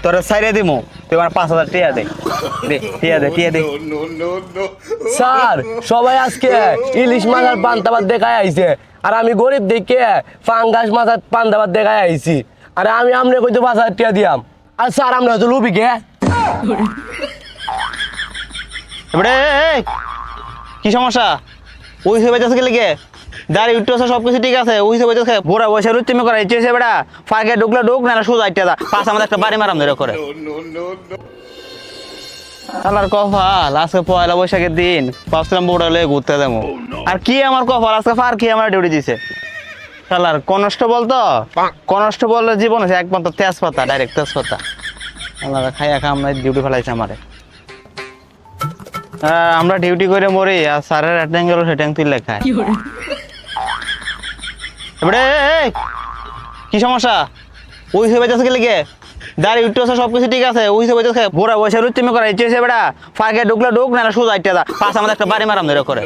তোরা সাইরে দিমু তুই আমার 5,000 টিয়া দে দে টিয়া দে স্যার সবাই আজকে ইলিশ মাছ আর পান্তা ভাত দেখায় আইছে আর আমি গরিব দেখে ফাঙ্গাস মাছ আর পান্তা ভাত দেখায় আইছি আর আমি আমনে কইতে 5,000 টাকা দিয়াম আর স্যার আমরা তো লুবি কে এবারে কি সমস্যা ওই হিসেবে যাচ্ছে গেলে গে দাঁড়ি উঠতে আছে সবকিছু ঠিক আছে ওই হিসেবে যাচ্ছে বুড়া বয়সে রুচিমি করা ইচ্ছে বেড়া ফাঁকে ঢুকলে ঢুক না সোজা ইটা দা পাশে আমাদের একটা বাড়ি মারাম ধরে করে আল্লাহর কপাল আজকে পয়লা বৈশাখের দিন ভাবছিলাম বুড়া লয়ে ঘুরতে যাবো আর কি আমার কপাল আজকে ফার কি আমার ডিউটি দিছে আল্লাহর কনস্টেবল তো কনস্টেবলের জীবন আছে একমাত্র তেজপাতা ডাইরেক্ট তেজপাতা আল্লাহ খাইয়া খা আমরা ডিউটি ফেলাইছে আমারে আমরা ডিউটি করে মরি আর স্যারের অ্যাটেন্ড গেল সেটা তুই লেখায় এবারে কি সমস্যা ওই হিসেবে যাচ্ছে গেলে গে দাঁড়ি উঠতে আছে সবকিছু ঠিক আছে ওই হিসেবে যাচ্ছে বুড়া বয়সে রুচিমি করা ইচ্ছে বেড়া ফাঁকে ঢুকলে ঢুক না সোজা ইটা দা পাশে আমাদের একটা বাড়ি মারাম ধরে করে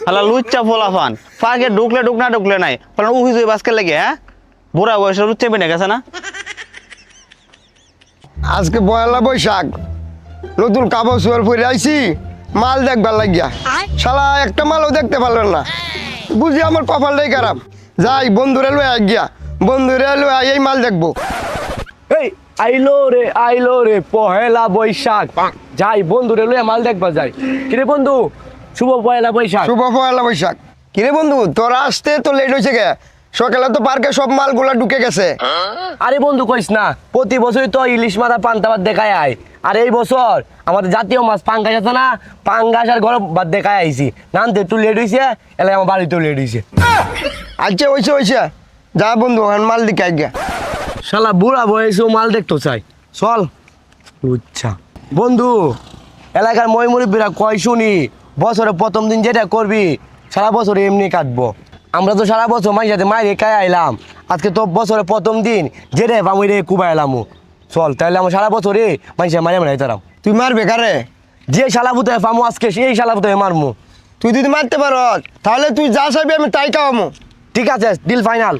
আল্লাহ লুচ্চা ফোলা ফান ফাঁকে ঢুকলে ঢুক না ঢুকলে নাই ফলে ওই হিসেবে বাসকে লেগে হ্যাঁ বুড়া বয়সে রুচিমি না গেছে না আজকে পয়লা বৈশাখ নতুন কাপড় চোপড় পরে আইছি মাল দেখবার লাগিয়া শালা একটা মালও দেখতে পারলেন না বুঝি আমার কপালটাই খারাপ যাই বন্ধুরে লয়ে গিয়া বন্ধুরে লয়ে এই মাল দেখবো এই আইলো রে পহেলা বৈশাখ যাই বন্ধুরে লইয়া মাল দেখবা যাই কিরে বন্ধু শুভ পহেলা বৈশাখ শুভ পয়লা বৈশাখ কিরে বন্ধু তোরা আসতে তো লেট হয়েছে গে সকালে তো পার্কে সব মালগুলা ঢুকে গেছে আরে বন্ধু কইস না প্রতি বছরই তো ইলিশ মাছ আর পান্তা ভাত দেখায় আয় আর এই বছর আমাদের জাতীয় মাছ পাঙ্গাস আছে না পাঙ্গাস আর গরম ভাত দেখায় আইছি নানতে একটু লেট হয়েছে এলাই আমার বাড়িতেও লেট হয়েছে আচ্ছা হয়েছে যা বন্ধু এখন মাল দিকে গিয়া শালা বুড়া বয়সেও মাল দেখতো চাই চল আচ্ছা বন্ধু এলাকার মই মুরব্বীরা কয় শুনি বছরে প্রথম দিন যেটা করবি সারা বছর এমনি কাটবো আমরা তো সারা বছর মাঝে সাথে মাইরে খাই আইলাম আজকে তো বছরের প্রথম দিন যেটা আমি রে কুবাই এলাম চল তাহলে আমার সারা বছরে মাইসে মারে মারে তারাম তুই মারবে কারে যে শালাপুতে পামু আজকে সেই শালাপুতে মারমু তুই যদি মারতে পারো তাহলে তুই যা চাইবি আমি তাই খাওয়ামো ঠিক আছে ডিল ফাইনাল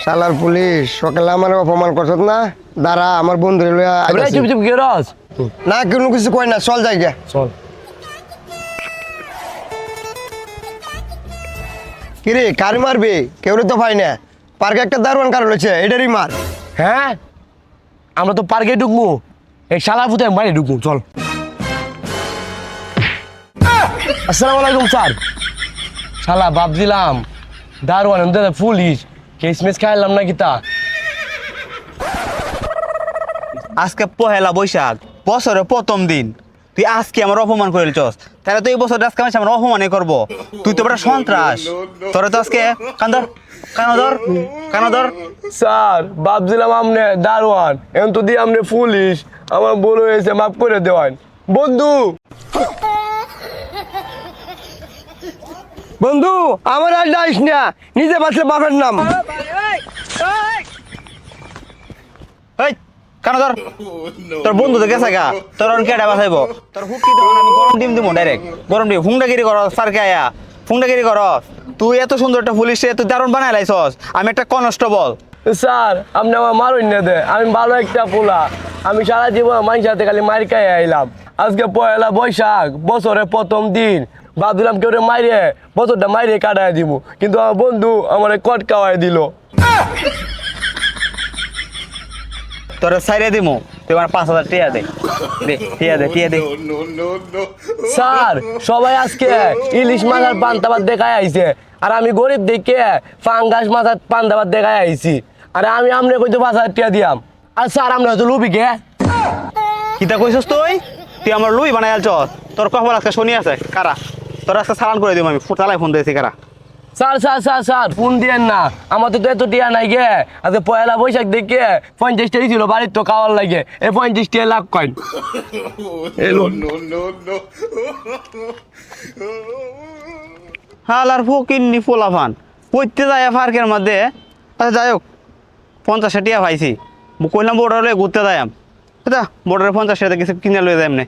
শালার পুলিশ সকালে আমার অপমান করছ না দাঁড়া আমার বন্ধুরে লইয়া আইতাছি। চুপ চুপ গেরস না কোনো কিছু কই না চল যাই গিয়া চল কিরে কার মারবি কেউ তো পাই না পার্কে একটা দারোয়ান কার রয়েছে এটারই মার হ্যাঁ আমরা তো পার্কে ঢুকবো এই শালাপুতে মারে ঢুকবো চল আসসালামু আলাইকুম স্যার শালা ভাবছিলাম দারোয়ান পুলিশ কেসমেস খাইলাম নাকি তা আজকে পহেলা বৈশাখ বছরের প্রথম দিন তুই আজকে আমার অপমান করে চস তাহলে তো এই বছর আজকে আমি আমার অপমানই করবো তুই তো বড় সন্ত্রাস তোরা তো আজকে কানদর স্যার ভাবছিলাম আপনি দারোয়ান এখন তো দিয়ে আপনি পুলিশ আমার ভুল হয়েছে মাফ করে দেওয়ান বন্ধু বন্ধু আমার আর যাইস না নিজে বাঁচলে বাপের নাম এই কানদর তোর বন্ধু তো গেছে গা তোর কেডা বাঁচাইব তোর হুকি তখন আমি গরম ডিম দিব ডাইরেক্ট গরম ডিম হুংডাগিরি কর সারকে আয়া হুংডাগিরি কর তুই এত সুন্দর একটা পুলিশ তুই দারুণ বানাই লাইছস আমি একটা কনস্টেবল স্যার আপনি আমার মারুন না দে আমি ভালো একটা পোলা আমি সারা জীবন মানুষের হাতে খালি মার খাই আইলাম আজকে পয়লা বৈশাখ বছরের প্রথম দিন ভাবছিলাম কেউ মাইরে বছরটা মাইরে কাটাই দিব কিন্তু আমার বন্ধু আমার কট খাওয়াই দিল তোরা সাইরে দিমু তুই আমার 5,000 টিয়া দে টিয়া দে স্যার সবাই আজকে ইলিশ মাছ আর পান্তা ভাত দেখায় আইছে আর আমি গরিব দেখে ফাঙ্গাস মাছ আর পান্তা ভাত দেখায় আইছি আর আমি আমনে কইতে 5,000 টাকা দিয়াম আর স্যার আপনি হয়তো লুবি কে কিতা কইছস তুই আমার লুই বানাই আলছস তোর কপাল আজকে শনি আছে কারা তোর আজকে সালান করে দিম আমি চালাই ফোন দিয়েছি কারা স্যার ফোন দিয়েন না আমার তো এত টিয়া নাই গে আজকে পয়লা বৈশাখ দেখে 50 টাকা ছিল বাড়ির তো খাওয়ার লাগে এই 50 টাকা লাখ কয়েন হালার ফকিন্নি পোলাফান পড়তে যায় পার্কের মধ্যে আচ্ছা যাই হোক 50 টিয়া পাইছি কইলাম বোর্ডারে ঘুরতে যাই বোর্ডারে 50 টাকা কিছু কিনে লয়ে যায় এমনি